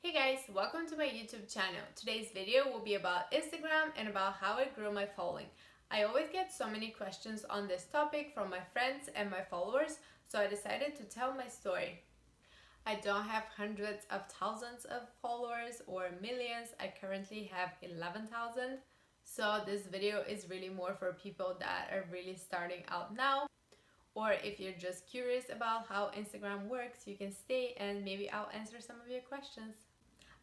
Hey guys, welcome to my YouTube channel. Today's video will be about Instagram and about how I grew my following. I always get so many questions on this topic from my friends and my followers, so I decided to tell my story. I don't have hundreds of thousands of followers or millions. I currently have 11,000. So this video is really more for people that are really starting out now, or if you're just curious about how Instagram works, you can stay and maybe I'll answer some of your questions.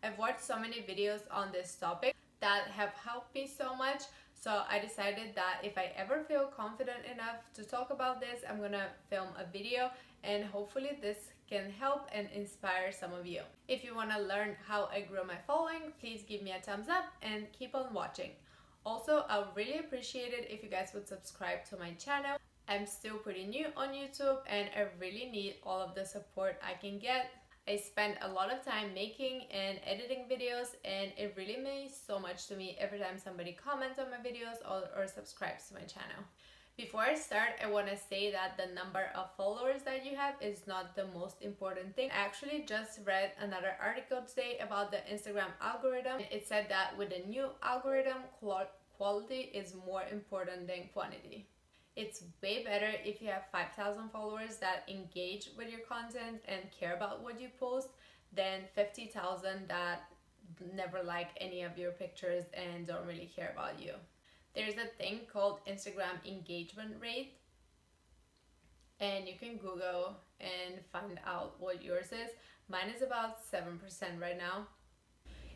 I've watched so many videos on this topic that have helped me so much, so I decided that if I ever feel confident enough to talk about this, I'm gonna film a video and hopefully this can help and inspire some of you. If you wanna learn how I grew my following, please give me a thumbs up and keep on watching. Also, I would really appreciate it if you guys would subscribe to my channel. I'm still pretty new on YouTube and I really need all of the support I can get. I spend a lot of time making and editing videos and it really means so much to me every time somebody comments on my videos or subscribes to my channel. Before I start, I want to say that the number of followers that you have is not the most important thing. I actually just read another article today about the Instagram algorithm. It said that with the new algorithm, quality is more important than quantity. It's way better if you have 5,000 followers that engage with your content and care about what you post than 50,000 that never like any of your pictures and don't really care about you. There's a thing called Instagram engagement rate, and you can Google and find out what yours is. Mine is about 7% right now.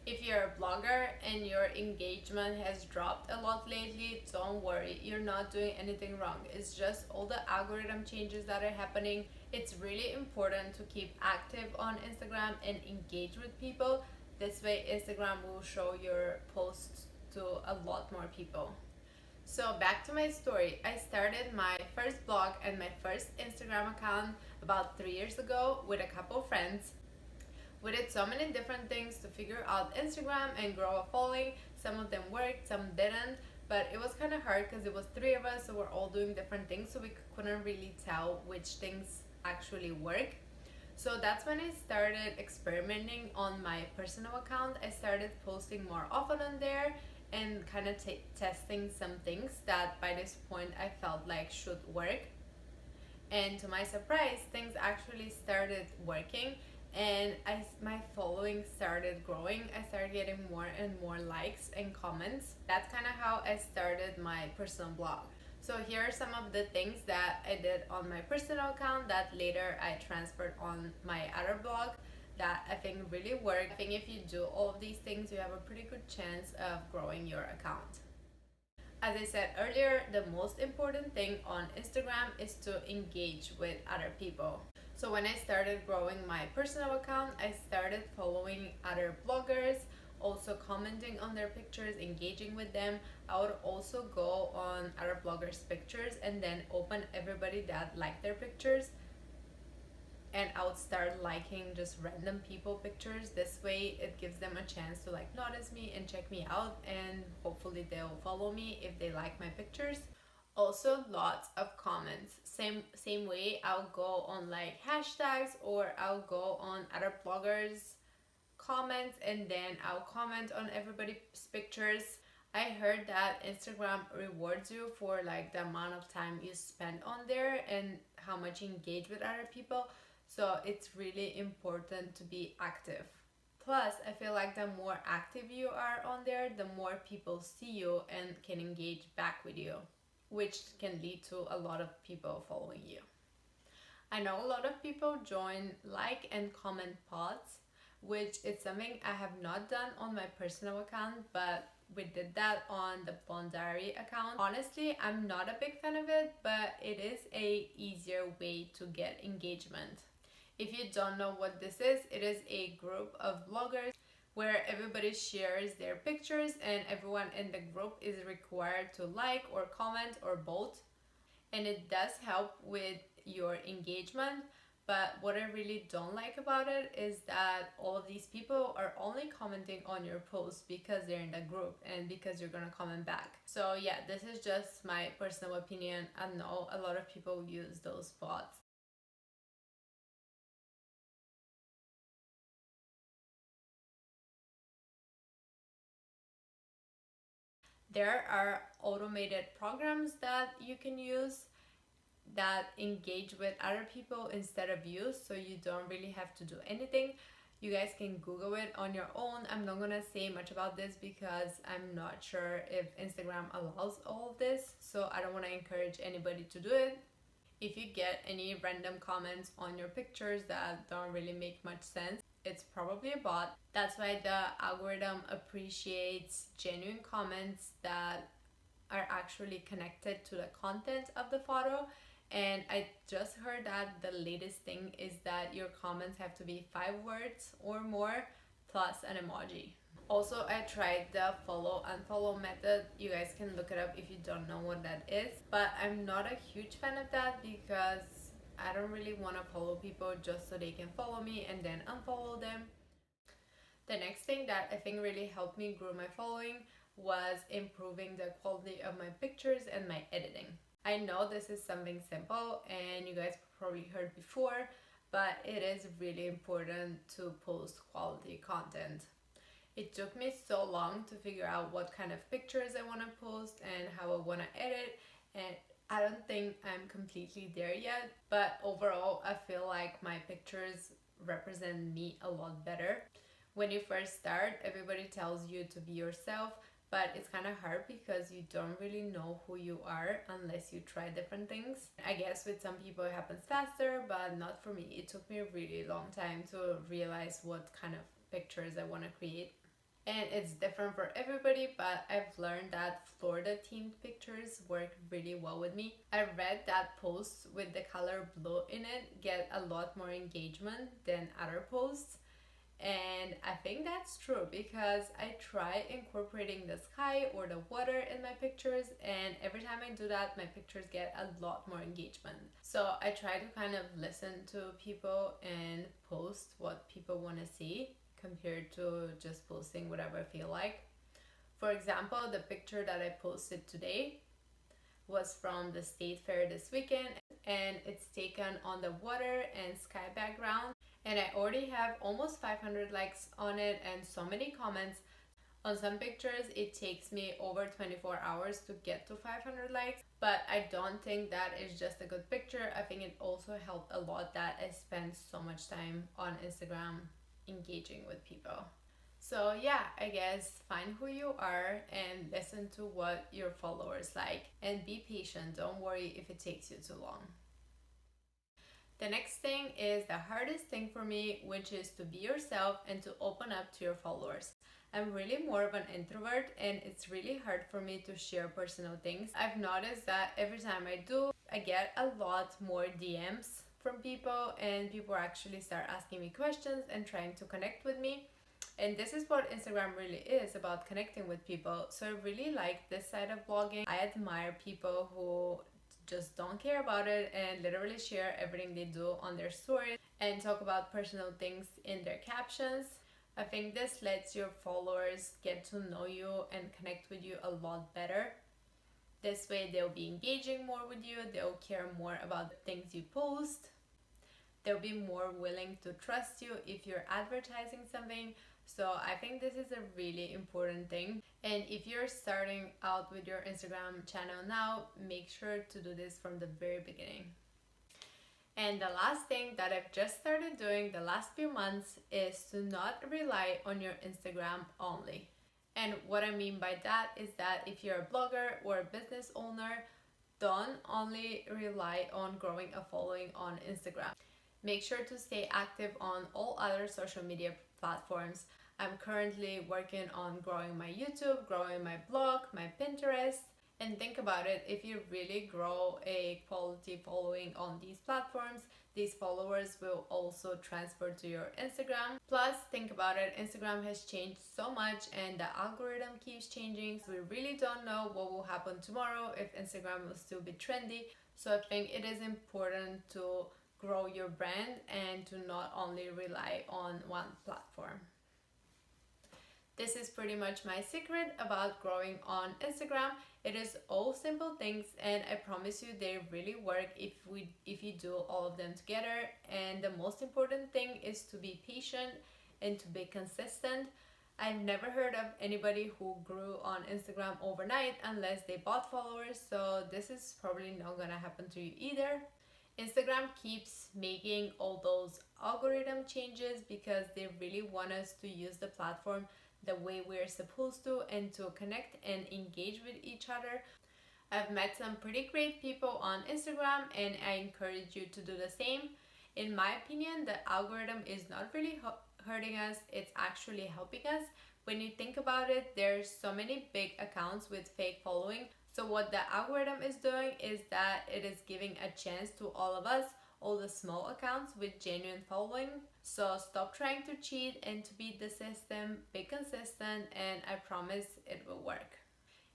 If you're a blogger and your engagement has dropped a lot lately, don't worry, you're not doing anything wrong. It's just all the algorithm changes that are happening. It's really important to keep active on Instagram and engage with people. This way Instagram will show your posts to a lot more people. So back to my story. I started my first blog and my first Instagram account about 3 years ago with a couple friends. We did so many different things to figure out Instagram and grow a following. Some of them worked, some didn't, but it was kind of hard because it was 3 of us, so we're all doing different things, so we couldn't really tell which things actually work. So that's when I started experimenting on my personal account. I started posting more often on there and kind of testing some things that by this point I felt like should work. And to my surprise, things actually started working and my following started growing. I started getting more and more likes and comments. That's kind of how I started my personal blog. So here are some of the things that I did on my personal account that later I transferred on my other blog that I think really worked. I think if you do all of these things, you have a pretty good chance of growing your account. As I said earlier, the most important thing on Instagram is to engage with other people. So when I started growing my personal account, I started following other bloggers, also commenting on their pictures, engaging with them. I would also go on other bloggers' pictures and then open everybody that liked their pictures, and I would start liking just random people pictures. This way it gives them a chance to like notice me and check me out, and hopefully they'll follow me if they like my pictures. Also lots of comments. Same way I'll go on like hashtags, or I'll go on other bloggers comments and then I'll comment on everybody's pictures. I heard that Instagram rewards you for like the amount of time you spend on there and how much you engage with other people. So it's really important to be active. Plus, I feel like the more active you are on there, the more people see you and can engage back with you, which can lead to a lot of people following you. I know a lot of people join like and comment pods, which is something I have not done on my personal account, but we did that on the Bond Diary account. Honestly, I'm not a big fan of it, but it is a easier way to get engagement. If you don't know what this is, it is a group of bloggers where everybody shares their pictures and everyone in the group is required to like or comment or both. And it does help with your engagement, but what I really don't like about it is that all of these people are only commenting on your posts because they're in the group and because you're gonna comment back. So yeah, this is just my personal opinion. I know a lot of people use those bots. There are automated programs that you can use that engage with other people instead of you, so you don't really have to do anything. You guys can Google it on your own. I'm not gonna say much about this because I'm not sure if Instagram allows all of this, so I don't want to encourage anybody to do it. If you get any random comments on your pictures that don't really make much sense, it's probably a bot. That's why the algorithm appreciates genuine comments that are actually connected to the content of the photo. And I just heard that the latest thing is that your comments have to be 5 words or more plus an emoji. Also, I tried the follow unfollow method. You guys can look it up if you don't know what that is. But I'm not a huge fan of that because I don't really want to follow people just so they can follow me and then unfollow them. The next thing that I think really helped me grow my following was improving the quality of my pictures and my editing. I know this is something simple and you guys probably heard before, but it is really important to post quality content. It took me so long to figure out what kind of pictures I want to post and how I want to edit, and I don't think I'm completely there yet, but overall I feel like my pictures represent me a lot better. When you first start, everybody tells you to be yourself, but it's kind of hard because you don't really know who you are unless you try different things. I guess with some people it happens faster, but not for me. It took me a really long time to realize what kind of pictures I want to create. And it's different for everybody, but I've learned that Florida themed pictures work really well with me. I read that posts with the color blue in it get a lot more engagement than other posts. And I think that's true because I try incorporating the sky or the water in my pictures, and every time I do that, my pictures get a lot more engagement. So I try to kind of listen to people and post what people want to see compared to just posting whatever I feel like. For example, the picture that I posted today was from the state fair this weekend, and it's taken on the water and sky background, and I already have almost 500 likes on it and so many comments. On some pictures it takes me over 24 hours to get to 500 likes, but I don't think that is just a good picture. I think it also helped a lot that I spent so much time on Instagram engaging with people. So yeah, I guess find who you are and listen to what your followers like, and be patient. Don't worry if it takes you too long. The next thing is the hardest thing for me, which is to be yourself and to open up to your followers. I'm really more of an introvert and it's really hard for me to share personal things. I've noticed that every time I do, I get a lot more DMs from people, and people actually start asking me questions and trying to connect with me. And this is what Instagram really is about, connecting with people. So I really like this side of blogging. I admire people who just don't care about it and literally share everything they do on their stories and talk about personal things in their captions. I think this lets your followers get to know you and connect with you a lot better. This way they'll be engaging more with you, they'll care more about the things you post, they'll be more willing to trust you if you're advertising something. So I think this is a really important thing. And if you're starting out with your Instagram channel now, make sure to do this from the very beginning. And the last thing that I've just started doing the last few months is to not rely on your Instagram only. And what I mean by that is that if you're a blogger or a business owner, don't only rely on growing a following on Instagram. Make sure to stay active on all other social media platforms. I'm currently working on growing my YouTube, growing my blog, my Pinterest. And think about it, if you really grow a quality following on these platforms, these followers will also transfer to your Instagram. Plus, think about it, Instagram has changed so much and the algorithm keeps changing. So we really don't know what will happen tomorrow, if Instagram will still be trendy. So I think it is important to grow your brand and to not only rely on one platform. This is pretty much my secret about growing on Instagram. It is all simple things and I promise you they really work if you do all of them together. And the most important thing is to be patient and to be consistent. I've never heard of anybody who grew on Instagram overnight unless they bought followers, so this is probably not gonna happen to you either. Instagram keeps making all those algorithm changes because they really want us to use the platform the way we're supposed to and to connect and engage with each other. I've met some pretty great people on Instagram and I encourage you to do the same. In my opinion, the algorithm is not really hurting us, it's actually helping us. When you think about it, there's so many big accounts with fake following. So what the algorithm is doing is that it is giving a chance to all of us, all the small accounts with genuine following. So stop trying to cheat and to beat the system, be consistent, and I promise it will work.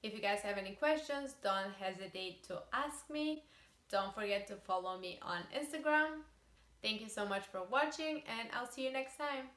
If you guys have any questions, don't hesitate to ask me. Don't forget to follow me on Instagram. Thank you so much for watching and I'll see you next time.